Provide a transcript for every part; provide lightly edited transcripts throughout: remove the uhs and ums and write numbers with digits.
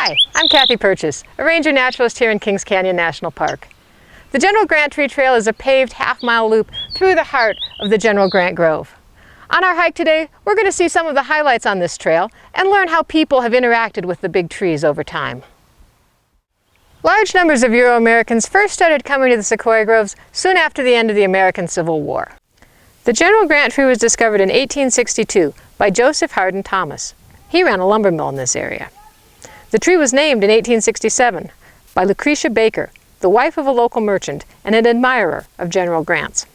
Hi, I'm Kathy Purchase, a ranger naturalist here in Kings Canyon National Park. The General Grant Tree Trail is a paved half-mile loop through the heart of the General Grant Grove. On our hike today, we're going to see some of the highlights on this trail and learn how people have interacted with the big trees over time. Large numbers of Euro-Americans first started coming to the sequoia groves soon after the end of the American Civil War. The General Grant tree was discovered in 1862 by Joseph Hardin Thomas. He ran a lumber mill in this area. The tree was named in 1867 by Lucretia Baker, the wife of a local merchant and an admirer of General Grant's.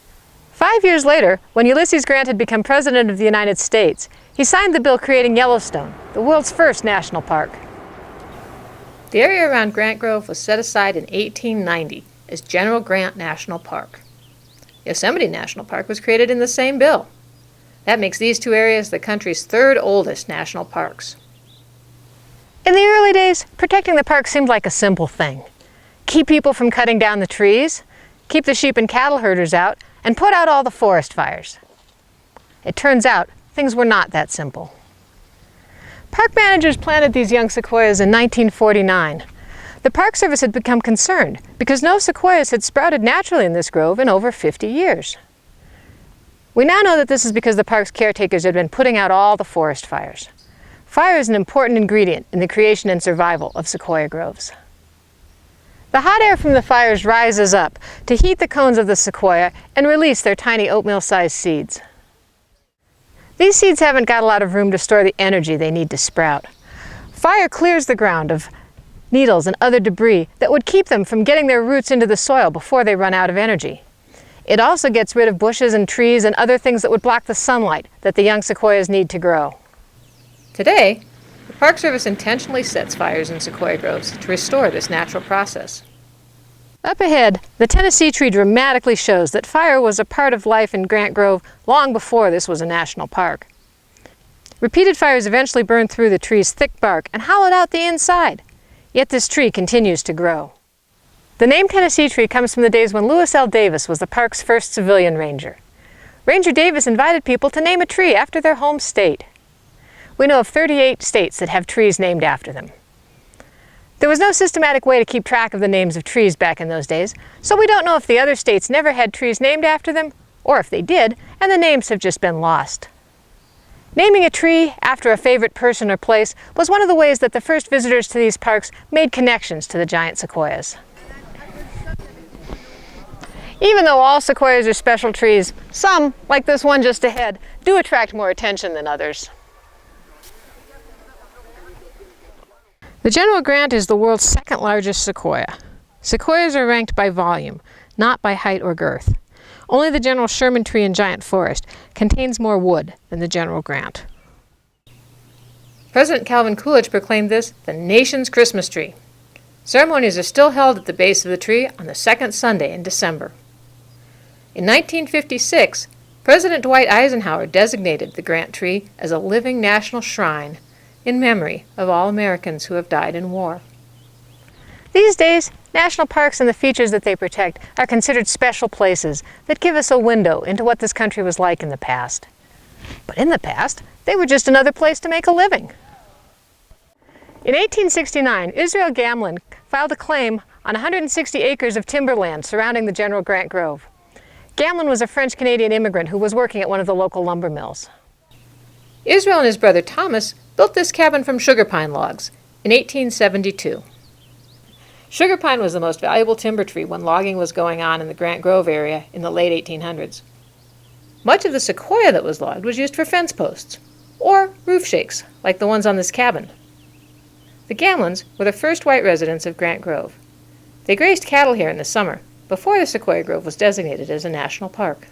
5 years later, when Ulysses Grant had become President of the United States, he signed the bill creating Yellowstone, the world's first national park. The area around Grant Grove was set aside in 1890 as General Grant National Park. Yosemite National Park was created in the same bill. That makes these two areas the country's third oldest national parks. In the early days, protecting the park seemed like a simple thing. Keep people from cutting down the trees, keep the sheep and cattle herders out, and put out all the forest fires. It turns out things were not that simple. Park managers planted these young sequoias in 1949. The Park Service had become concerned because no sequoias had sprouted naturally in this grove in over 50 years. We now know that this is because the park's caretakers had been putting out all the forest fires. Fire is an important ingredient in the creation and survival of sequoia groves. The hot air from the fires rises up to heat the cones of the sequoia and release their tiny oatmeal-sized seeds. These seeds haven't got a lot of room to store the energy they need to sprout. Fire clears the ground of needles and other debris that would keep them from getting their roots into the soil before they run out of energy. It also gets rid of bushes and trees and other things that would block the sunlight that the young sequoias need to grow. Today, the Park Service intentionally sets fires in sequoia groves to restore this natural process. Up ahead, the Tennessee tree dramatically shows that fire was a part of life in Grant Grove long before this was a national park. Repeated fires eventually burned through the tree's thick bark and hollowed out the inside. Yet this tree continues to grow. The name Tennessee tree comes from the days when Lewis L. Davis was the park's first civilian ranger. Ranger Davis invited people to name a tree after their home state. We know of 38 states that have trees named after them. There was no systematic way to keep track of the names of trees back in those days, so we don't know if the other states never had trees named after them, or if they did, and the names have just been lost. Naming a tree after a favorite person or place was one of the ways that the first visitors to these parks made connections to the giant sequoias. Even though all sequoias are special trees, some, like this one just ahead, do attract more attention than others. The General Grant is the world's second largest sequoia. Sequoias are ranked by volume, not by height or girth. Only the General Sherman tree in Giant Forest contains more wood than the General Grant. President Calvin Coolidge proclaimed this the nation's Christmas tree. Ceremonies are still held at the base of the tree on the second Sunday in December. In 1956, President Dwight Eisenhower designated the Grant tree as a living national shrine in memory of all Americans who have died in war. These days, national parks and the features that they protect are considered special places that give us a window into what this country was like in the past. But in the past, they were just another place to make a living. In 1869, Israel Gamlin filed a claim on 160 acres of timberland surrounding the General Grant Grove. Gamlin was a French-Canadian immigrant who was working at one of the local lumber mills. Israel and his brother Thomas built this cabin from sugar pine logs in 1872. Sugar pine was the most valuable timber tree when logging was going on in the Grant Grove area in the late 1800s. Much of the sequoia that was logged was used for fence posts, or roof shakes, like the ones on this cabin. The Gamlins were the first white residents of Grant Grove. They grazed cattle here in the summer, before the Sequoia Grove was designated as a national park.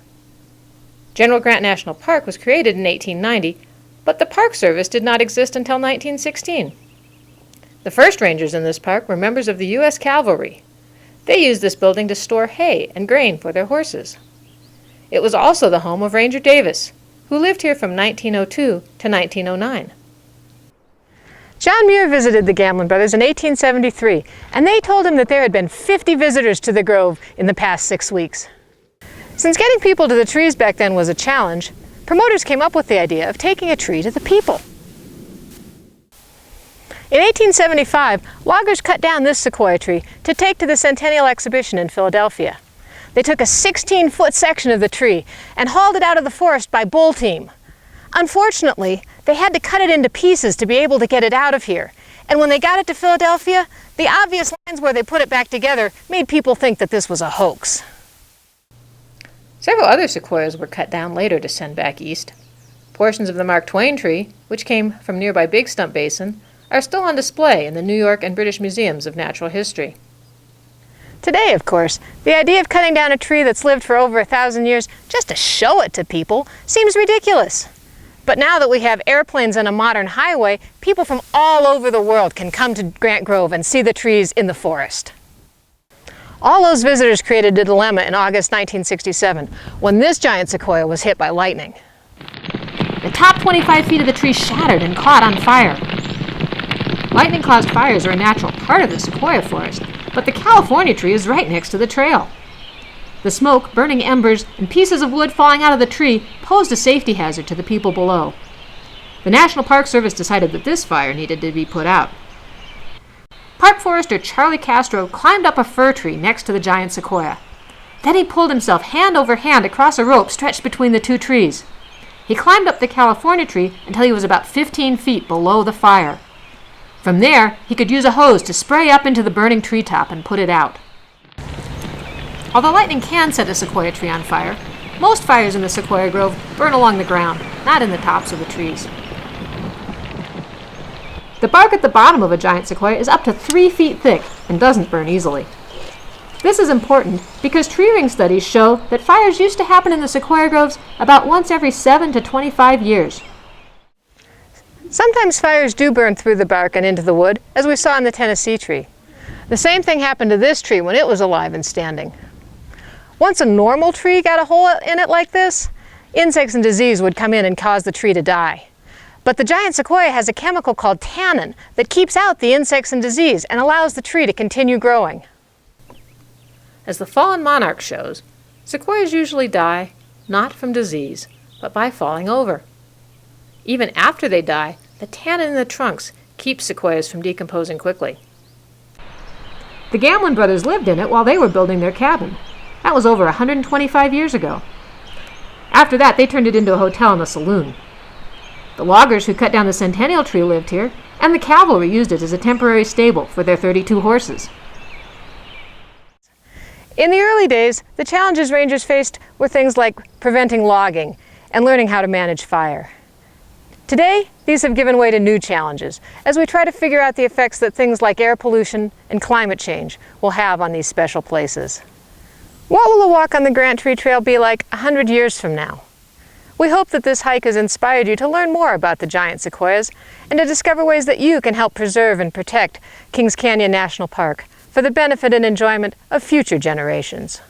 General Grant National Park was created in 1890, but the Park Service did not exist until 1916. The first rangers in this park were members of the U.S. Cavalry. They used this building to store hay and grain for their horses. It was also the home of Ranger Davis, who lived here from 1902 to 1909. John Muir visited the Gamlin brothers in 1873, and they told him that there had been 50 visitors to the grove in the past 6 weeks. Since getting people to the trees back then was a challenge, promoters came up with the idea of taking a tree to the people. In 1875, loggers cut down this sequoia tree to take to the Centennial Exhibition in Philadelphia. They took a 16-foot section of the tree and hauled it out of the forest by bull team. Unfortunately, they had to cut it into pieces to be able to get it out of here. And when they got it to Philadelphia, the obvious lines where they put it back together made people think that this was a hoax. Several other sequoias were cut down later to send back east. Portions of the Mark Twain tree, which came from nearby Big Stump Basin, are still on display in the New York and British Museums of Natural History. Today, of course, the idea of cutting down a tree that's lived for over 1,000 years just to show it to people seems ridiculous. But now that we have airplanes and a modern highway, people from all over the world can come to Grant Grove and see the trees in the forest. All those visitors created a dilemma in August 1967 when this giant sequoia was hit by lightning. The top 25 feet of the tree shattered and caught on fire. Lightning-caused fires are a natural part of the sequoia forest, but the California tree is right next to the trail. The smoke, burning embers, and pieces of wood falling out of the tree posed a safety hazard to the people below. The National Park Service decided that this fire needed to be put out. Park forester Charlie Castro climbed up a fir tree next to the giant sequoia. Then he pulled himself hand over hand across a rope stretched between the two trees. He climbed up the California tree until he was about 15 feet below the fire. From there, he could use a hose to spray up into the burning treetop and put it out. Although lightning can set a sequoia tree on fire, most fires in the sequoia grove burn along the ground, not in the tops of the trees. The bark at the bottom of a giant sequoia is up to 3 feet thick and doesn't burn easily. This is important because tree ring studies show that fires used to happen in the sequoia groves about once every 7 to 25 years. Sometimes fires do burn through the bark and into the wood, as we saw in the Tennessee tree. The same thing happened to this tree when it was alive and standing. Once a normal tree got a hole in it like this, insects and disease would come in and cause the tree to die. But the giant sequoia has a chemical called tannin that keeps out the insects and disease and allows the tree to continue growing. As the fallen monarch shows, sequoias usually die not from disease, but by falling over. Even after they die, the tannin in the trunks keeps sequoias from decomposing quickly. The Gamlin brothers lived in it while they were building their cabin. That was over 125 years ago. After that, they turned it into a hotel and a saloon. The loggers who cut down the centennial tree lived here, and the cavalry used it as a temporary stable for their 32 horses. In the early days, the challenges rangers faced were things like preventing logging and learning how to manage fire. Today, these have given way to new challenges as we try to figure out the effects that things like air pollution and climate change will have on these special places. What will a walk on the Grant Tree Trail be like 100 years from now? We hope that this hike has inspired you to learn more about the giant sequoias and to discover ways that you can help preserve and protect Kings Canyon National Park for the benefit and enjoyment of future generations.